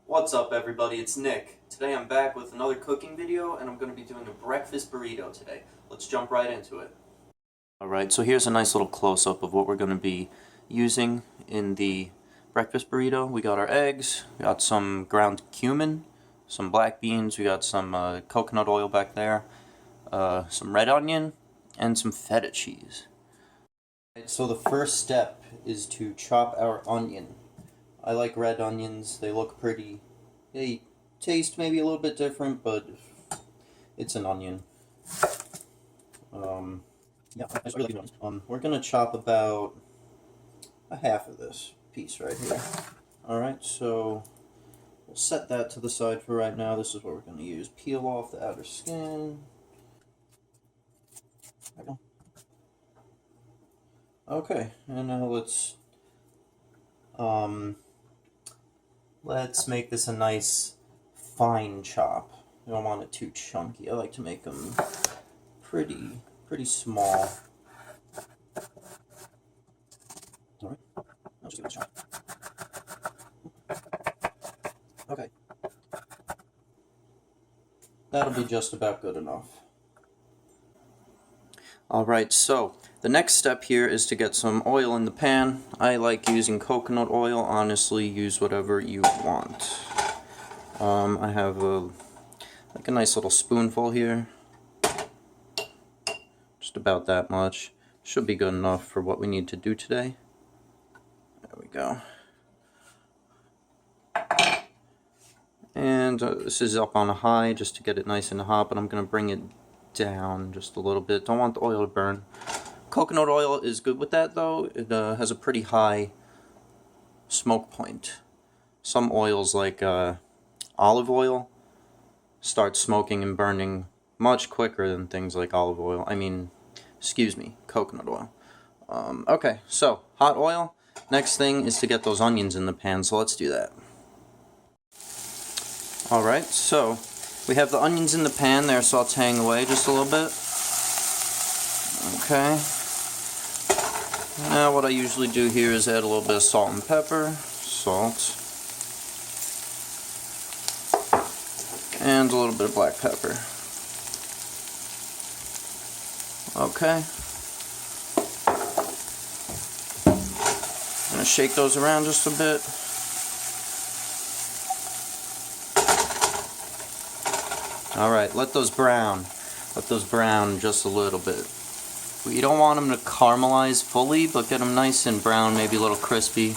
What's up everybody, it's Nick. Today I'm back with another cooking video and I'm going to be doing a breakfast burrito today. Let's jump right into it. Alright, so here's a nice little close-up of what we're going to be using in the breakfast burrito. We got our eggs, we got some ground cumin, some black beans, we got some coconut oil back there, some red onion, and some feta cheese. So the first step is to chop our onion. I like red onions, they look pretty. They taste maybe a little bit different, but it's an onion. Yeah, I just really like onions. We're gonna chop about a half of this piece right here. Alright, so we'll set that to the side for right now. This is what we're gonna use. Peel off the outer skin. There we go. Okay, and now let's make this a nice fine chop. I don't want it too chunky. I like to make them pretty small. Alright, I'll just give it a shot. Okay. That'll be just about good enough. Alright, so the next step here is to get some oil in the pan. I like using coconut oil. Honestly, use whatever you want. I have like a nice little spoonful here. Just about that much. Should be good enough for what we need to do today. There we go. And this is up on a high just to get it nice and hot, but I'm going to bring it down just a little bit. Don't want the oil to burn. Coconut oil is good with that though. It has a pretty high smoke point. Some oils like olive oil start smoking and burning much quicker than things like olive oil. Coconut oil. Okay, so hot oil. Next thing is to get those onions in the pan, so let's do that. Alright, so we have the onions in the pan. They're sauteing away just a little bit. Okay. Now what I usually do here is add a little bit of salt and pepper. Salt. And a little bit of black pepper. Okay. I'm going to shake those around just a bit. Alright, let those brown. Let those brown just a little bit. You don't want them to caramelize fully, but get them nice and brown, maybe a little crispy.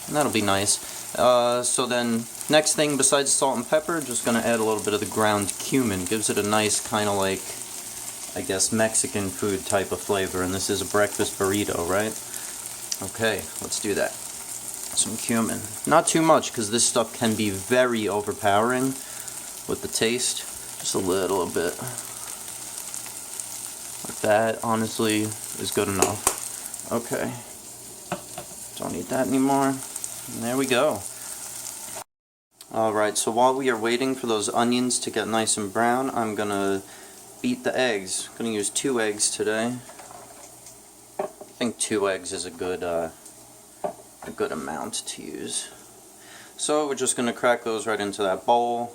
And that'll be nice. So then, next thing besides salt and pepper, just going to add a little bit of the ground cumin. Gives it a nice kind of like, I guess, Mexican food type of flavor. And this is a breakfast burrito, right? Okay, let's do that. Some cumin. Not too much, because this stuff can be very overpowering with the taste. Just a little bit. Like that, honestly, is good enough. Okay. Don't need that anymore. And there we go. Alright, so while we are waiting for those onions to get nice and brown, I'm gonna beat the eggs. I'm gonna use 2 eggs today. I think 2 eggs is a good amount to use. So we're just gonna crack those right into that bowl.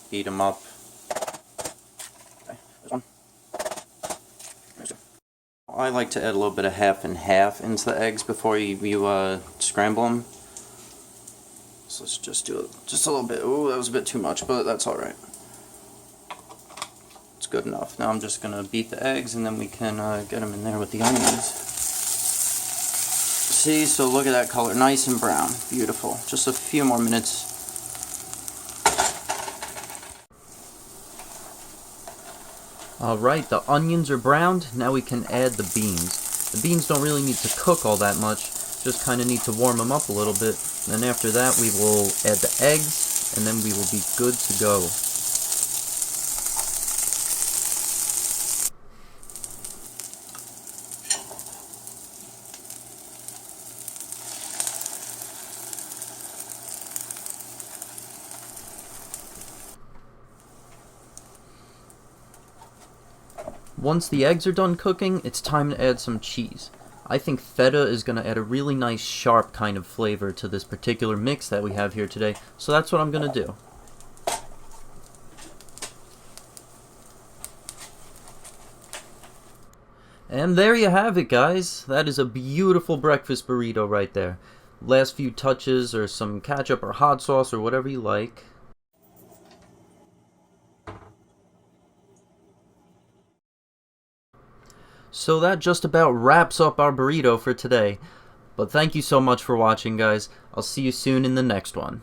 Beat them up. Okay, there's one. There's 2. I like to add a little bit of half and half into the eggs before you scramble them. So let's just do it just a little bit. Ooh, that was a bit too much, but that's alright. It's good enough. Now I'm just going to beat the eggs and then we can get them in there with the onions. See, so look at that color. Nice and brown. Beautiful. Just a few more minutes. Alright, the onions are browned. Now we can add the beans. The beans don't really need to cook all that much. Just kind of need to warm them up a little bit. Then after that we will add the eggs, and then we will be good to go. Once the eggs are done cooking, it's time to add some cheese. I think feta is going to add a really nice sharp kind of flavor to this particular mix that we have here today, so that's what I'm going to do. And there you have it, guys. That is a beautiful breakfast burrito right there. Last few touches, or some ketchup or hot sauce or whatever you like. So that just about wraps up our burrito for today. But thank you so much for watching, guys. I'll see you soon in the next one.